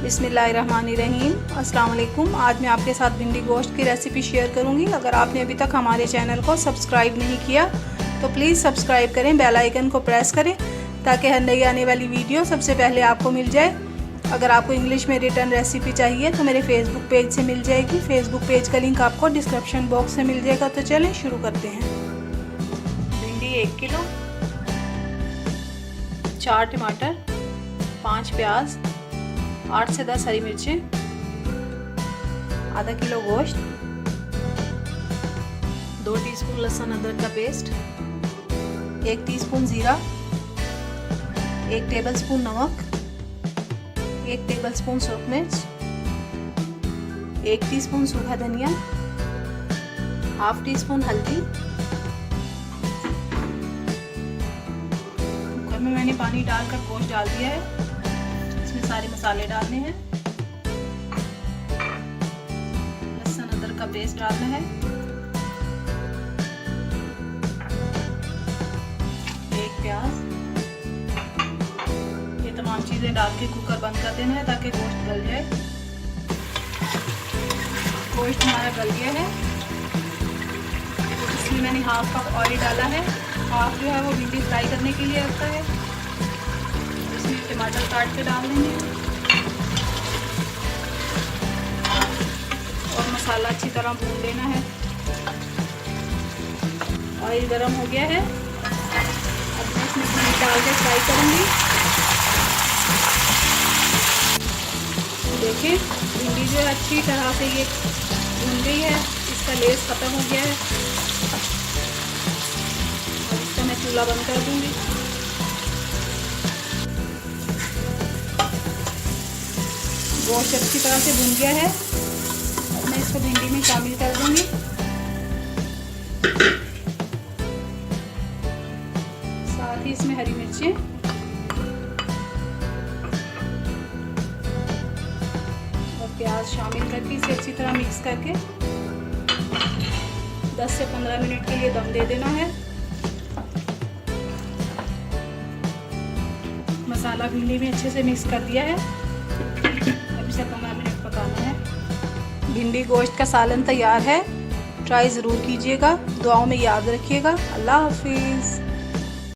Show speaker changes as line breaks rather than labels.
बिस्मिल्लाहिर्रहमानिर्रहीम। अस्सलाम वालेकुम। आज मैं आपके साथ भिंडी गोश्त की रेसिपी शेयर करूंगी। अगर आपने अभी तक हमारे चैनल को सब्सक्राइब नहीं किया तो प्लीज़ सब्सक्राइब करें, बेल आइकन को प्रेस करें ताकि हर नई आने वाली वीडियो सबसे पहले आपको मिल जाए। अगर आपको इंग्लिश में रिटर्न रेसिपी चाहिए तो मेरे फेसबुक पेज से मिल जाएगी। फेसबुक पेज का लिंक आपको डिस्क्रिप्शन बॉक्स से मिल जाएगा। तो चलें शुरू करते हैं। भिंडी 1 किलो, 4 टमाटर, 5 प्याज, 8 से 10 हरी मिर्चें, आधा किलो गोश्त, 2 टीस्पून लहसुन अदरक का पेस्ट, 1 टीस्पून जीरा, 1 टेबलस्पून नमक, 1 टेबलस्पून सूखा मिर्च, 1 टीस्पून सूखा धनिया, हाफ टीस्पून हल्दी। कुकर में मैंने पानी डालकर गोश्त डाल दिया है। इसमें सारे मसाले डालने हैं। लहसुन अदरक का पेस्ट डालना है, 1 प्याज। ये तमाम चीजें डाल के कुकर बंद कर देना है ताकि गोश्त गल जाए। गोश्त हमारा गल गया है। इसमें मैंने हाफ कप ऑयल डाला है। हाफ जो है वो भिंडी फ्राई करने के लिए रखा है। इसमें टमाटर काट के डाल देंगे और मसाला अच्छी तरह भून लेना है। ऑयल गरम हो गया है। अब मैं इसमें भिंडी डाल के फ्राई करूँगी। देखिए भिंडी जो है अच्छी तरह से ये भून गई है। इसका लेस ख़त्म हो गया है। अब इसका मैं चूल्हा बंद कर दूँगी। गोश्त अच्छी तरह से भून गया है। अब मैं इसको भिंडी में शामिल कर दूँगी। साथ ही इसमें हरी मिर्चें, और प्याज शामिल करके इसे अच्छी तरह मिक्स करके 10 से 15 मिनट के लिए दम दे देना है। मसाला भिंडी में अच्छे से मिक्स कर दिया है। अब इसे 15 मिनट पकाना है। भिंडी गोश्त का सालन तैयार है। ट्राई ज़रूर कीजिएगा। दुआओं में याद रखिएगा। अल्लाह हाफिज़।